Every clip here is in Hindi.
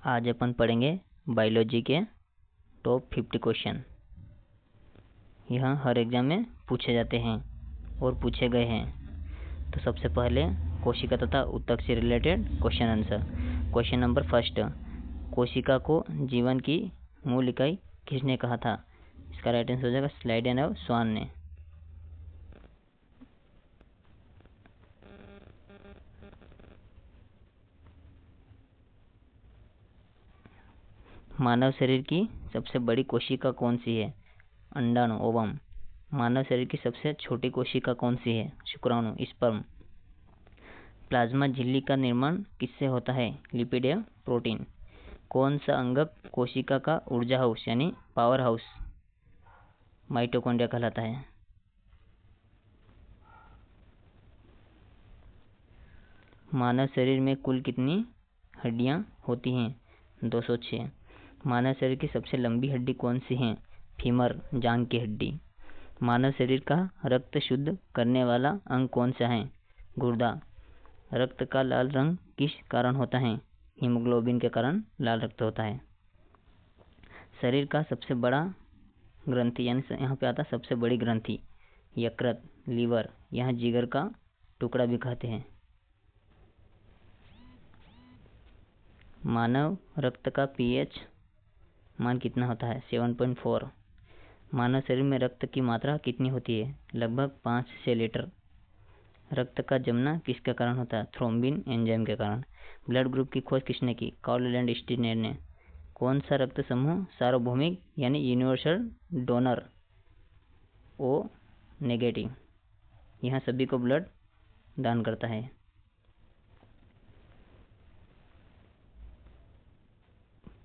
आज अपन पढ़ेंगे बायोलॉजी के टॉप 50 क्वेश्चन। यह हर एग्जाम में पूछे जाते हैं और पूछे गए हैं। तो सबसे पहले कोशिका तथा ऊतक से related question answer. Question number first, कोशिका को जीवन की मूल इकाई किसने कहा था? इसका राइट आंसर हो जाएगा स्लाइडेन और स्वान ने। मानव शरीर की सबसे बड़ी कोशिका कौन सी है? अंडाणु, ओवम। मानव शरीर की सबसे छोटी कोशिका कौन सी है? शुक्राणु, स्पर्म। प्लाज्मा झिल्ली का निर्माण किससे होता है? लिपिड या प्रोटीन। कौन सा अंगक कोशिका का ऊर्जा हाउस यानी पावर हाउस माइटोकॉन्ड्रिया कहलाता है? मानव शरीर में कुल कितनी हड्डियां होती हैं? 206। मानव शरीर की सबसे लंबी हड्डी कौन सी है? फीमर, जांघ की हड्डी। मानव शरीर का रक्त शुद्ध करने वाला अंग कौन सा है? गुर्दा। रक्त का लाल रंग किस कारण होता है? हीमोग्लोबिन के कारण लाल रक्त होता है। शरीर का सबसे बड़ा ग्रंथि यानी यहाँ पे आता सबसे बड़ी ग्रंथि यकृत, लीवर, यहाँ जिगर का टुकड़ा भी कहते हैं। मानव रक्त का पीएच मान कितना होता है? 7.4। मानव शरीर में रक्त की मात्रा कितनी होती है? लगभग 5 लीटर। रक्त का जमना किसके कारण होता है? थ्रोम्बिन एंजाइम के कारण। ब्लड ग्रुप की खोज किसने की? कार्ल लैंड स्टीनर ने। कौन सा रक्त समूह सार्वभौमिक यानी यूनिवर्सल डोनर ओ नेगेटिव, यहाँ सभी को ब्लड दान करता है?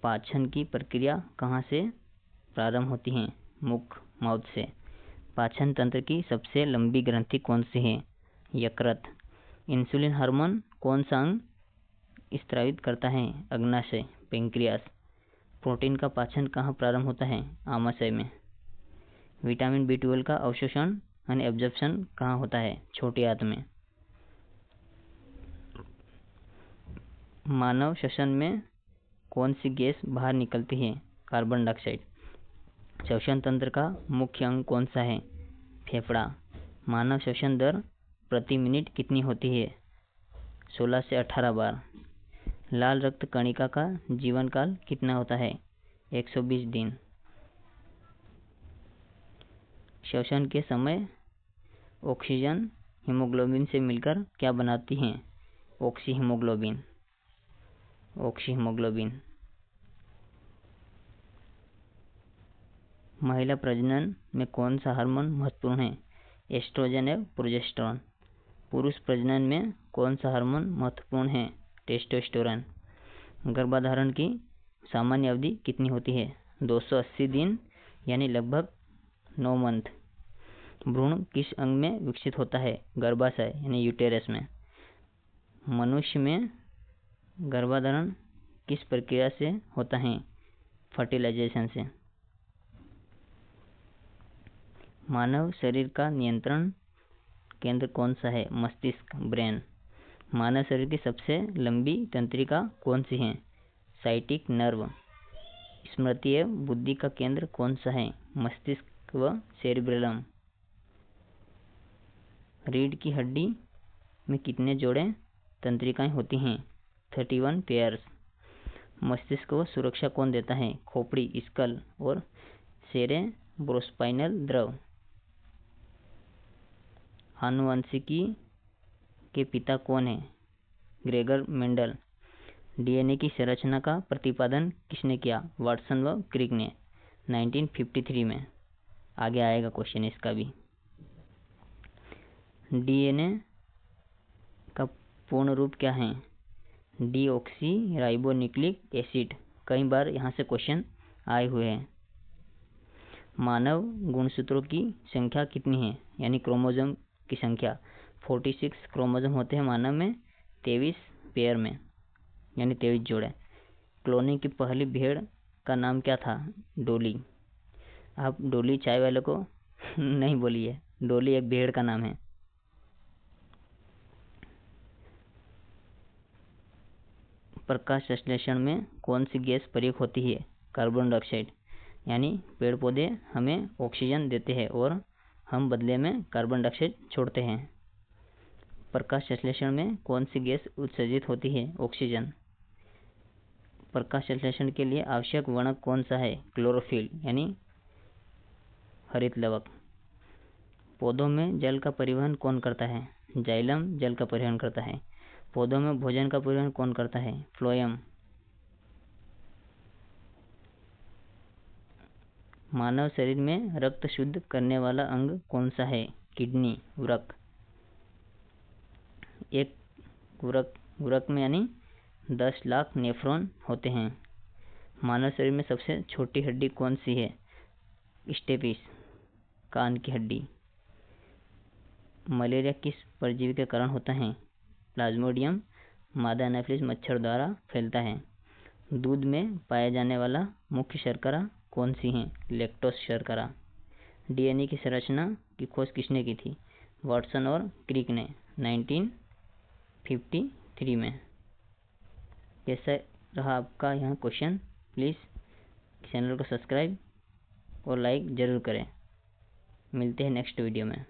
पाचन की प्रक्रिया कहाँ से प्रारंभ होती है? मुख, माउथ से। पाचन तंत्र की सबसे लंबी ग्रंथि कौन सी है? यकृत। इंसुलिन हार्मोन कौन सा अंग स्त्रावित करता है? अग्नाशय, पेंक्रियास। प्रोटीन का पाचन कहाँ प्रारंभ होता है? आमाशय में। विटामिन B12 का अवशोषण यानी एब्जॉर्प्शन कहाँ होता है? छोटी आंत में। मानव श्वसन में कौन सी गैस बाहर निकलती है? Carbon dioxide. श्वसन तंत्र का मुख्य अंग कौन सा है? फेफड़ा। मानव श्वसन दर प्रति मिनट कितनी होती है? 16 से 18 बार। लाल रक्त कणिका का जीवन काल कितना होता है? 120 दिन। श्वसन के समय ऑक्सीजन हीमोग्लोबिन से मिलकर क्या बनाती हैं? Oxy haemoglobin. महिला प्रजनन में कौन सा हार्मोन महत्वपूर्ण है? एस्ट्रोजन एवं प्रोजेस्टेरोन। पुरुष प्रजनन में कौन सा हार्मोन महत्वपूर्ण है? टेस्टोस्टेरोन। गर्भाधारण की सामान्य अवधि कितनी होती है? 280 दिन यानी लगभग 9 मंथ। भ्रूण किस अंग में विकसित होता है? गर्भाशय यानी यूटेरस में। मनुष्य में गर्भाधारण किस प्रक्रिया से होता है? फर्टिलाइजेशन से। मानव शरीर का नियंत्रण केंद्र कौन सा है? मस्तिष्क, ब्रेन। मानव शरीर की सबसे लंबी तंत्रिका कौन सी है? Sciatic nerve. स्मृति एवं बुद्धि का केंद्र कौन सा है? मस्तिष्क व सेरिब्रम। रीढ़ की हड्डी में कितने जोड़े तंत्रिकाएं होती हैं? 31 पेयर्स। मस्तिष्क को सुरक्षा कौन देता है? खोपड़ी, स्कल और सेरेब्रोस्पाइनल द्रव। आनुवंशिकी के पिता कौन है? Gregor Mendel. डीएनए की संरचना का प्रतिपादन किसने किया? वाटसन व क्रिक ने 1953 में। आगे आएगा क्वेश्चन इसका भी। डीएनए का पूर्ण रूप क्या है? Deoxy ribonucleic acid. कई बार यहाँ से क्वेश्चन आए हुए हैं। मानव गुणसूत्रों की संख्या कितनी है यानी क्रोमोसोम की संख्या? 46 क्रोमोसोम होते हैं मानव में, 23 पेयर में यानी 23 जोड़े। क्लोनिंग की पहली भेड़ का नाम क्या था? डोली। आप डोली चाय वाले को नहीं बोलिए, डोली एक भेड़ का नाम है। प्रकाश संश्लेषण में कौन सी गैस प्रयोग होती है? Carbon dioxide. यानी पेड़ पौधे हमें ऑक्सीजन देते हैं और हम बदले में कार्बन डाइऑक्साइड छोड़ते हैं। प्रकाश संश्लेषण में कौन सी गैस उत्सर्जित होती है? ऑक्सीजन। प्रकाश संश्लेषण के लिए आवश्यक वर्णक कौन सा है? क्लोरोफिल यानी हरित लवक। पौधों में जल का परिवहन कौन करता है? जाइलम जल का परिवहन करता है। पौधों में भोजन का परिवहन कौन करता है? फ्लोएम। मानव शरीर में रक्त शुद्ध करने वाला अंग कौन सा है? किडनी, वृक्क। एक वृक्क में यानी 10 लाख नेफ्रॉन होते हैं। मानव शरीर में सबसे छोटी हड्डी कौन सी है? स्टेपिस, कान की हड्डी। मलेरिया किस परजीवी के कारण होता है? प्लाज्मोडियम मादा एनाफिलिस मच्छर द्वारा फैलता है। दूध में पाया जाने वाला मुख्य शर्करा कौन सी है? लैक्टोज शर्करा। डीएनए की संरचना की खोज किसने की थी? वाटसन और क्रिक ने 1953 में। कैसा रहा आपका यहाँ क्वेश्चन? प्लीज़ चैनल को सब्सक्राइब और लाइक ज़रूर करें। मिलते हैं नेक्स्ट वीडियो में।